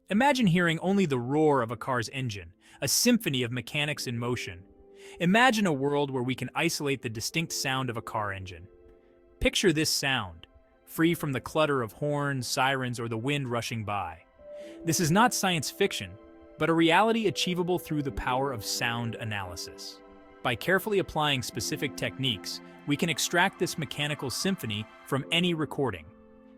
Imagine hearing only the roar of a car's engine, a symphony of mechanics in motion. Imagine a world where we can isolate the distinct sound of a car engine. Picture this sound, free from the clutter of horns, sirens, or the wind rushing by. This is not science fiction, but a reality achievable through the power of sound analysis. By carefully applying specific techniques, we can extract this mechanical symphony from any recording.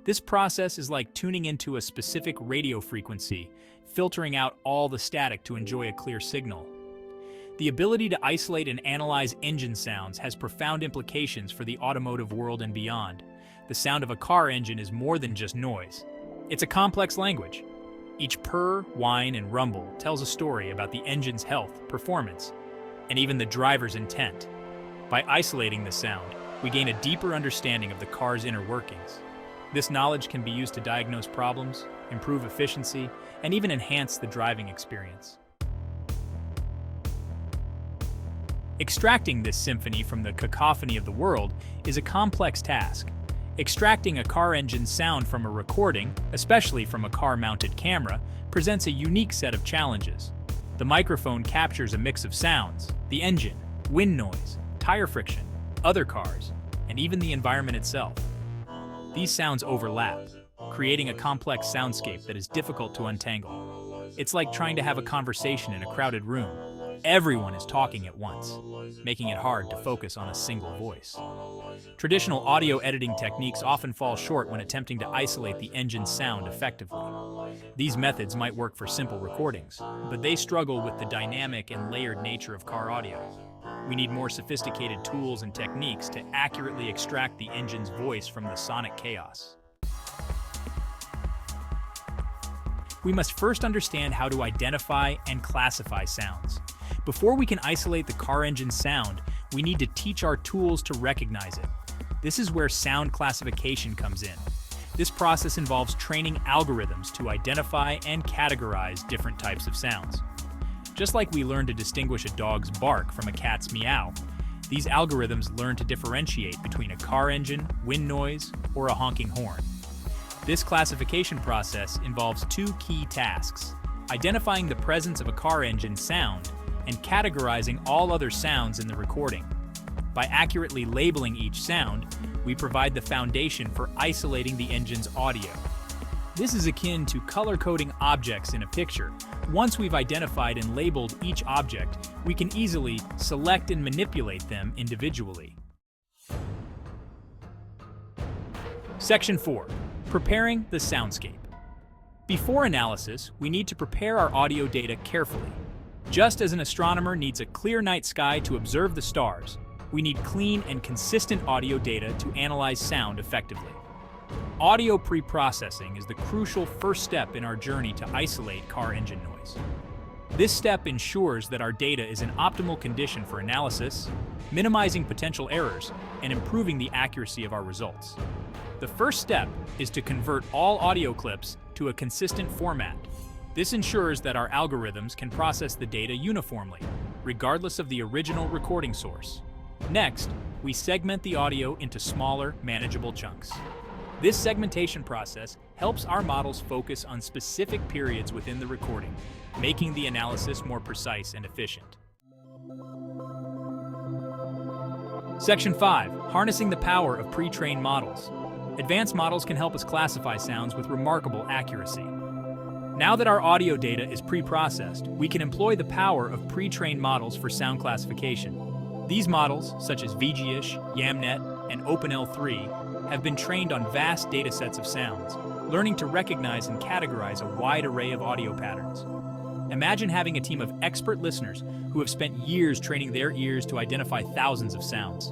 This process is like tuning into a specific radio frequency, filtering out all the static to enjoy a clear signal. The ability to isolate and analyze engine sounds has profound implications for the automotive world and beyond. The sound of a car engine is more than just noise. It's a complex language. Each purr, whine, and rumble tells a story about the engine's health, performance, and even the driver's intent. By isolating the sound, we gain a deeper understanding of the car's inner workings. This knowledge can be used to diagnose problems, improve efficiency, and even enhance the driving experience. Extracting this symphony from the cacophony of the world is a complex task. Extracting a car engine's sound from a recording, especially from a car-mounted camera, presents a unique set of challenges. The microphone captures a mix of sounds: the engine, wind noise, tire friction, other cars, and even the environment itself. These sounds overlap, creating a complex soundscape that is difficult to untangle. It's like trying to have a conversation in a crowded room. Everyone is talking at once, making it hard to focus on a single voice. Traditional audio editing techniques often fall short when attempting to isolate the engine's sound effectively. These methods might work for simple recordings, but they struggle with the dynamic and layered nature of car audio. We need more sophisticated tools and techniques to accurately extract the engine's voice from the sonic chaos. We must first understand how to identify and classify sounds. Before we can isolate the car engine's sound, we need to teach our tools to recognize it. This is where sound classification comes in. This process involves training algorithms to identify and categorize different types of sounds. Just like we learn to distinguish a dog's bark from a cat's meow, these algorithms learn to differentiate between a car engine, wind noise, or a honking horn. This classification process involves two key tasks: identifying the presence of a car engine sound and categorizing all other sounds in the recording. By accurately labeling each sound, we provide the foundation for isolating the engine's audio. This is akin to color-coding objects in a picture. Once we've identified and labeled each object, we can easily select and manipulate them individually. Section 4. Preparing the soundscape. Before analysis, we need to prepare our audio data carefully. Just as an astronomer needs a clear night sky to observe the stars, we need clean and consistent audio data to analyze sound effectively. Audio preprocessing is the crucial first step in our journey to isolate car engine noise. This step ensures that our data is in optimal condition for analysis, minimizing potential errors, and improving the accuracy of our results. The first step is to convert all audio clips to a consistent format. This ensures that our algorithms can process the data uniformly, regardless of the original recording source. Next, we segment the audio into smaller, manageable chunks. This segmentation process helps our models focus on specific periods within the recording, making the analysis more precise and efficient. Section 5. Harnessing the power of pre-trained models. Advanced models can help us classify sounds with remarkable accuracy. Now that our audio data is pre-processed, we can employ the power of pre-trained models for sound classification. These models, such as VGGish, YAMNet, and OpenL3, have been trained on vast datasets of sounds, learning to recognize and categorize a wide array of audio patterns. Imagine having a team of expert listeners who have spent years training their ears to identify thousands of sounds.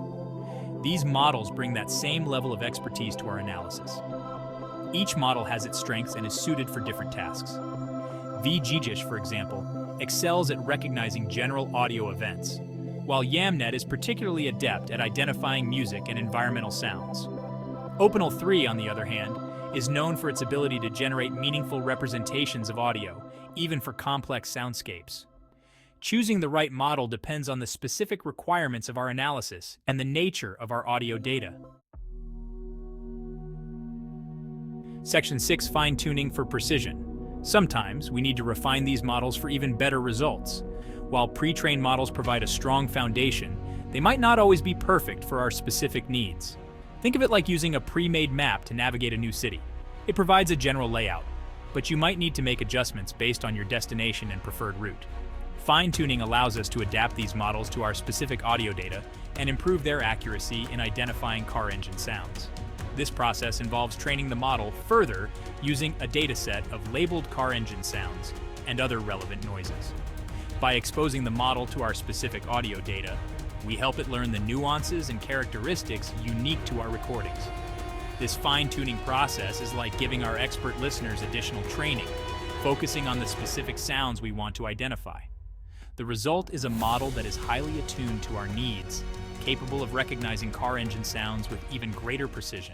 These models bring that same level of expertise to our analysis. Each model has its strengths and is suited for different tasks. VGGish, for example, excels at recognizing general audio events, while YAMNet is particularly adept at identifying music and environmental sounds. OpenL3, on the other hand, is known for its ability to generate meaningful representations of audio, even for complex soundscapes. Choosing the right model depends on the specific requirements of our analysis and the nature of our audio data. Section 6. Fine-tuning for precision. Sometimes we need to refine these models for even better results. While pre-trained models provide a strong foundation, they might not always be perfect for our specific needs. Think of it like using a pre-made map to navigate a new city. It provides a general layout, but you might need to make adjustments based on your destination and preferred route. Fine-tuning allows us to adapt these models to our specific audio data and improve their accuracy in identifying car engine sounds. This process involves training the model further using a dataset of labeled car engine sounds and other relevant noises. By exposing the model to our specific audio data, we help it learn the nuances and characteristics unique to our recordings. This fine-tuning process is like giving our expert listeners additional training, focusing on the specific sounds we want to identify. The result is a model that is highly attuned to our needs, capable of recognizing car engine sounds with even greater precision.